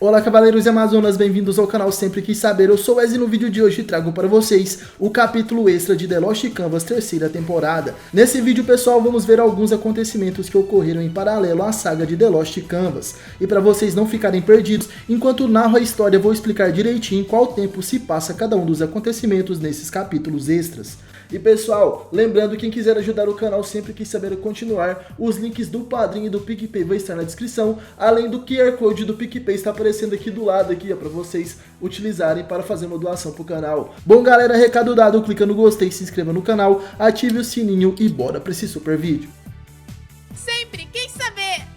Olá cavaleiros e amazonas, bem-vindos ao canal Sempre Quis Saber, eu sou o Wesley e no vídeo de hoje trago para vocês o capítulo extra de The Lost Canvas, terceira temporada. Nesse vídeo pessoal vamos ver alguns acontecimentos que ocorreram em paralelo à saga de The Lost Canvas. E para vocês não ficarem perdidos, enquanto narro a história vou explicar direitinho qual tempo se passa cada um dos acontecimentos nesses capítulos extras. E pessoal, lembrando, quem quiser ajudar o canal Sempre Quis Saber a continuar, os links do Padrim e do PicPay vão estar na descrição, além do QR Code do PicPay está aparecendo aqui do lado, aqui, para vocês utilizarem para fazer uma doação pro canal. Bom galera, recado dado, clica no gostei, se inscreva no canal, ative o sininho e bora pra esse super vídeo. Sempre quis saber!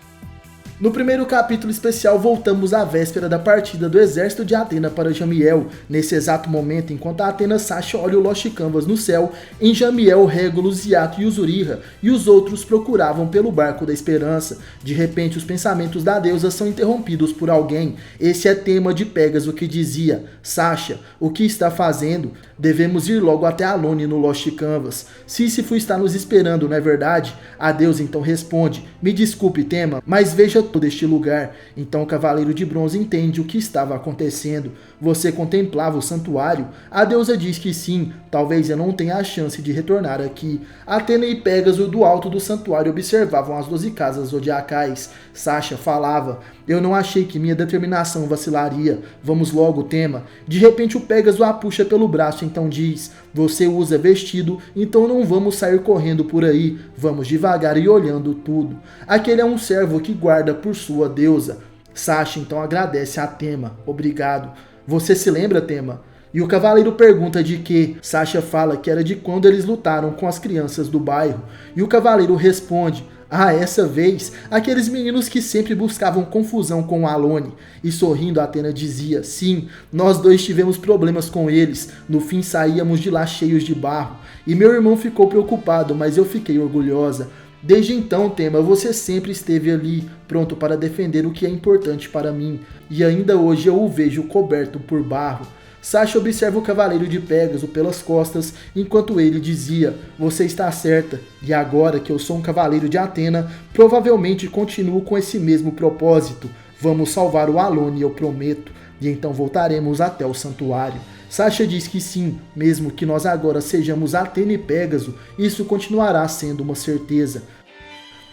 No primeiro capítulo especial, voltamos à véspera da partida do exército de Athena para Jamiel. Nesse exato momento, enquanto a Athena Sasha olha o Lost Canvas no céu, em Jamiel, Regulus, Yato e Uzuriha e os outros procuravam pelo barco da esperança. De repente, os pensamentos da deusa são interrompidos por alguém. Esse é tema de Pégaso, que dizia: Sasha, o que está fazendo? Devemos ir logo até Alone no Lost Canvas. Sísifo está nos esperando, não é verdade? A deusa então responde: me desculpe, Tema, mas veja todo este lugar. Então o Cavaleiro de Bronze entende o que estava acontecendo. Você contemplava o santuário? A deusa diz que sim, talvez eu não tenha a chance de retornar aqui. Athena e Pégaso do alto do santuário observavam as 12 casas zodiacais. Sasha falava: eu não achei que minha determinação vacilaria. Vamos logo, Tema. De repente o Pégaso a puxa pelo braço, então diz: você usa vestido, então não vamos sair correndo por aí. Vamos devagar e olhando tudo. Aquele é um servo que guarda por sua deusa. Sasha então agradece a Tema. Obrigado. Você se lembra, Tema? E o cavaleiro pergunta de que. Sasha fala que era de quando eles lutaram com as crianças do bairro. E o cavaleiro responde: ah, essa vez, aqueles meninos que sempre buscavam confusão com Alone. E sorrindo, Athena dizia: sim, nós dois tivemos problemas com eles. No fim saíamos de lá cheios de barro. E meu irmão ficou preocupado, mas eu fiquei orgulhosa. Desde então, Tema, você sempre esteve ali, pronto para defender o que é importante para mim. E ainda hoje eu o vejo coberto por barro. Sasha observa o Cavaleiro de Pégaso pelas costas, enquanto ele dizia: você está certa, e agora que eu sou um Cavaleiro de Athena, provavelmente continuo com esse mesmo propósito. Vamos salvar o Alone, eu prometo, e então voltaremos até o santuário. Sasha diz que sim, mesmo que nós agora sejamos Athena e Pégaso, isso continuará sendo uma certeza.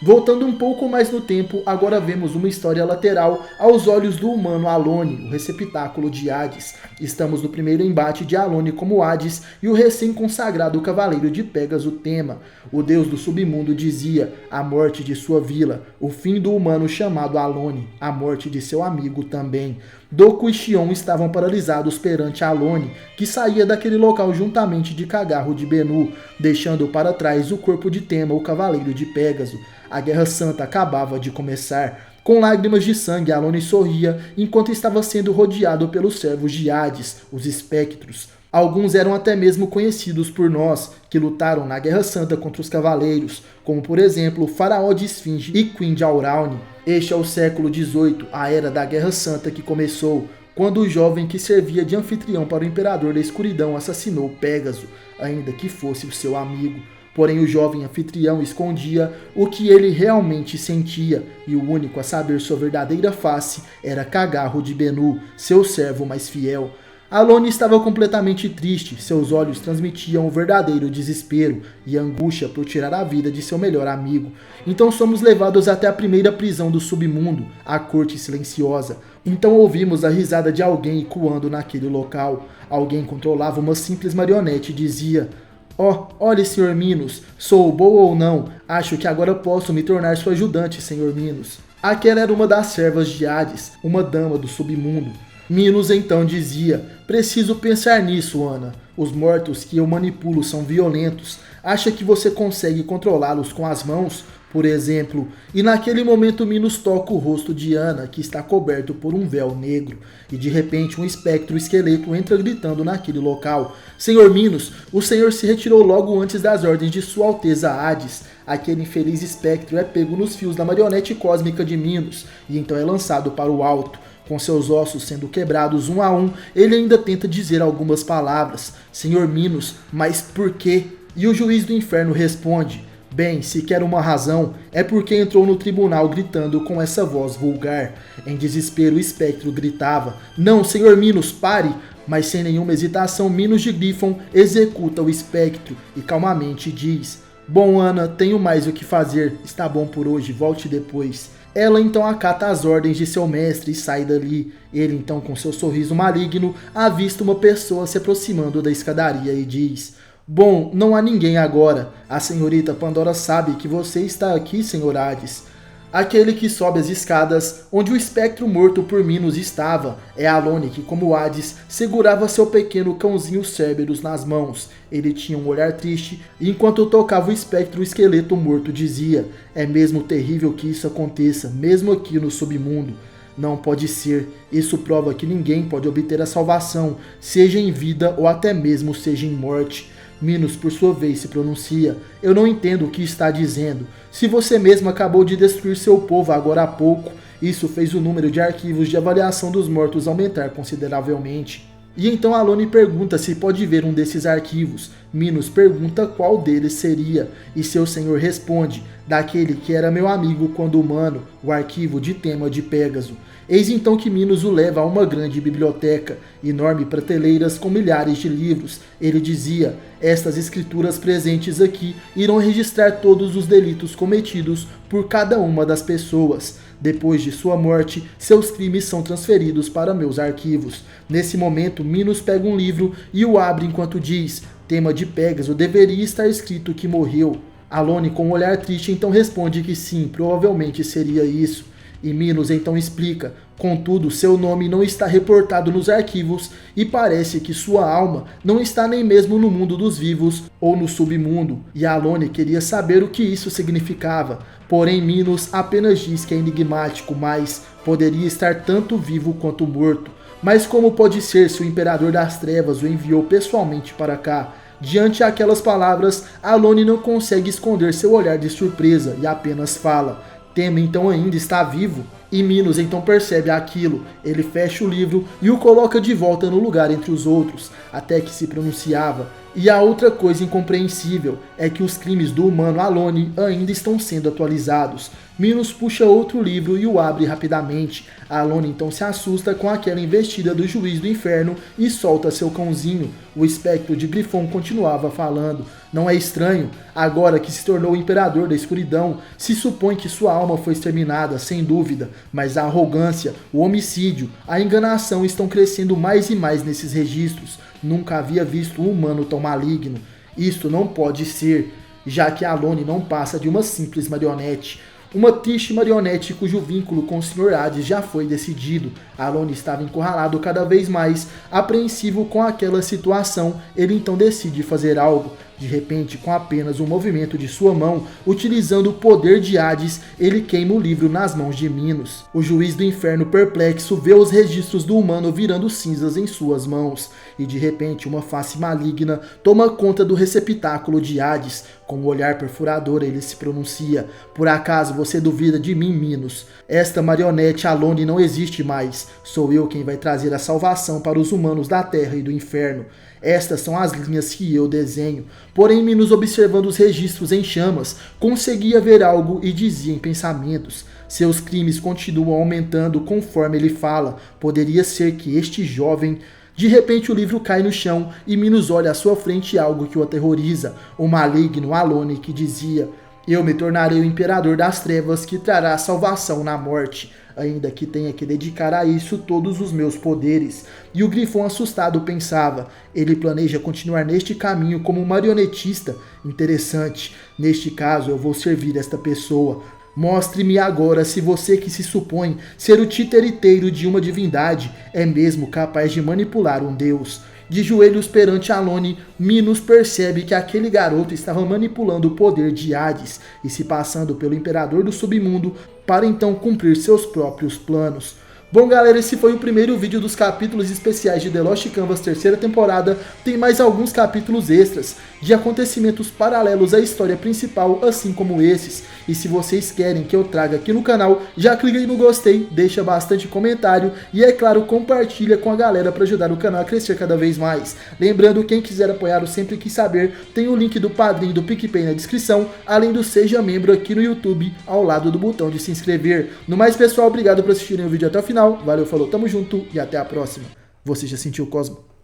Voltando um pouco mais no tempo, agora vemos uma história lateral aos olhos do humano Alone, o receptáculo de Hades. Estamos no primeiro embate de Alone como Hades e o recém-consagrado Cavaleiro de Pégaso Tema. O deus do submundo dizia: a morte de sua vila, o fim do humano chamado Alone, a morte de seu amigo também. Doku e Xion estavam paralisados perante Alone, que saía daquele local juntamente de Cagarro de Benu, deixando para trás o corpo de Tema, o Cavaleiro de Pégaso. A Guerra Santa acabava de começar. Com lágrimas de sangue, Alone sorria enquanto estava sendo rodeado pelos servos de Hades, os espectros. Alguns eram até mesmo conhecidos por nós, que lutaram na Guerra Santa contra os Cavaleiros, como por exemplo o Faraó de Esfinge e Queen de Auraune. Este é o século XVIII, a era da Guerra Santa que começou, quando o jovem que servia de anfitrião para o Imperador da Escuridão assassinou Pégaso, ainda que fosse o seu amigo. Porém o jovem anfitrião escondia o que ele realmente sentia, e o único a saber sua verdadeira face era Cagarro de Benu, seu servo mais fiel. Alone estava completamente triste, seus olhos transmitiam o verdadeiro desespero e angústia por tirar a vida de seu melhor amigo. Então somos levados até a primeira prisão do submundo, a Corte Silenciosa. Então ouvimos a risada de alguém ecoando naquele local. Alguém controlava uma simples marionete e dizia: oh, olhe, Sr. Minos, sou boa ou não? Acho que agora posso me tornar sua ajudante, Sr. Minos. Aquela era uma das servas de Hades, uma dama do submundo. Minos então dizia: preciso pensar nisso, Ana. Os mortos que eu manipulo são violentos. Acha que você consegue controlá-los com as mãos, por exemplo? E naquele momento Minos toca o rosto de Ana, que está coberto por um véu negro. E de repente um espectro esqueleto entra gritando naquele local: Senhor Minos, o senhor se retirou logo antes das ordens de Sua Alteza Hades. Aquele infeliz espectro é pego nos fios da marionete cósmica de Minos, e então é lançado para o alto. Com seus ossos sendo quebrados um a um, ele ainda tenta dizer algumas palavras: Senhor Minos, mas por quê? E o juiz do inferno responde: Bem, se quer uma razão, é porque entrou no tribunal gritando com essa voz vulgar. Em desespero, o espectro gritava: "Não, senhor Minos, pare!" Mas sem nenhuma hesitação, Minos de Gryffon executa o espectro e calmamente diz: "Bom, Ana, tenho mais o que fazer. Está bom por hoje, volte depois." Ela então acata as ordens de seu mestre e sai dali. Ele então, com seu sorriso maligno, avista uma pessoa se aproximando da escadaria e diz: "Bom, não há ninguém agora. A senhorita Pandora sabe que você está aqui, senhor Hades." Aquele que sobe as escadas, onde o espectro morto por Minos estava, é Alone, que como Hades, segurava seu pequeno cãozinho Cerberus nas mãos. Ele tinha um olhar triste, e enquanto tocava o espectro, o esqueleto morto dizia: "É mesmo terrível que isso aconteça, mesmo aqui no submundo. Não pode ser. Isso prova que ninguém pode obter a salvação, seja em vida ou até mesmo seja em morte." Minos, por sua vez, se pronuncia: "Eu não entendo o que está dizendo. Se você mesmo acabou de destruir seu povo agora há pouco, isso fez o número de arquivos de avaliação dos mortos aumentar consideravelmente." E então Alone pergunta se pode ver um desses arquivos. Minos pergunta qual deles seria, e seu senhor responde: "Daquele que era meu amigo quando humano, o arquivo de tema de Pégaso." Eis então que Minos o leva a uma grande biblioteca, enorme prateleiras com milhares de livros. Ele dizia: "Estas escrituras presentes aqui irão registrar todos os delitos cometidos por cada uma das pessoas. Depois de sua morte, seus crimes são transferidos para meus arquivos." Nesse momento, Minos pega um livro e o abre enquanto diz: "Tema de Pégaso deveria estar escrito que morreu." Alone, com um olhar triste, então responde que sim, provavelmente seria isso. E Minos então explica: "Contudo, seu nome não está reportado nos arquivos e parece que sua alma não está nem mesmo no mundo dos vivos ou no submundo." E Alone queria saber o que isso significava. Porém, Minos apenas diz que é enigmático, mas poderia estar tanto vivo quanto morto. Mas como pode ser se o Imperador das Trevas o enviou pessoalmente para cá? Diante aquelas palavras, Alone não consegue esconder seu olhar de surpresa e apenas fala: "Tema então ainda está vivo?" E Minos então percebe aquilo. Ele fecha o livro e o coloca de volta no lugar entre os outros, até que se pronunciava: "E a outra coisa incompreensível é que os crimes do humano Alone ainda estão sendo atualizados." Minos puxa outro livro e o abre rapidamente. Alone então se assusta com aquela investida do juiz do inferno e solta seu cãozinho. O espectro de Gryffon continuava falando: "Não é estranho? Agora que se tornou o imperador da escuridão, se supõe que sua alma foi exterminada, sem dúvida. Mas a arrogância, o homicídio, a enganação estão crescendo mais e mais nesses registros. Nunca havia visto um humano tão maligno. Isto não pode ser, já que Alone não passa de uma simples marionete. Uma triste marionete cujo vínculo com o Sr. Hades já foi decidido." Alone estava encurralado cada vez mais, apreensivo com aquela situação. Ele então decide fazer algo. De repente, com apenas um movimento de sua mão, utilizando o poder de Hades, ele queima o livro nas mãos de Minos. O juiz do inferno, perplexo, vê os registros do humano virando cinzas em suas mãos. E de repente, uma face maligna toma conta do receptáculo de Hades. Com um olhar perfurador, ele se pronuncia: "Por acaso você duvida de mim, Minos? Esta marionete Alone não existe mais. Sou eu quem vai trazer a salvação para os humanos da terra e do inferno. Estas são as linhas que eu desenho." Porém, Minos, observando os registros em chamas, conseguia ver algo e dizia em pensamentos: "Seus crimes continuam aumentando conforme ele fala. Poderia ser que este jovem..." De repente o livro cai no chão e Minos olha à sua frente algo que o aterroriza. O maligno Alone, que dizia: "Eu me tornarei o imperador das trevas que trará salvação na morte, ainda que tenha que dedicar a isso todos os meus poderes." E o Gryffon, assustado, pensava: ele planeja continuar neste caminho como um marionetista? Interessante. Neste caso eu vou servir esta pessoa. Mostre-me agora se você, que se supõe ser o titiriteiro de uma divindade, é mesmo capaz de manipular um deus. De joelhos perante Alone, Minos percebe que aquele garoto estava manipulando o poder de Hades e se passando pelo imperador do submundo para então cumprir seus próprios planos. Bom galera, esse foi o primeiro vídeo dos capítulos especiais de The Lost Canvas terceira temporada. Tem mais alguns capítulos extras de acontecimentos paralelos à história principal, assim como esses. E se vocês querem que eu traga aqui no canal, já clica aí no gostei, deixa bastante comentário e é claro, compartilha com a galera para ajudar o canal a crescer cada vez mais. Lembrando, quem quiser apoiar o Sempre Quis Saber, tem o link do Padrim e do PicPay na descrição, além do Seja Membro aqui no YouTube, ao lado do botão de se inscrever. No mais pessoal, obrigado por assistirem o vídeo até o final. Valeu, falou, tamo junto e até a próxima. Você já sentiu o Cosmo?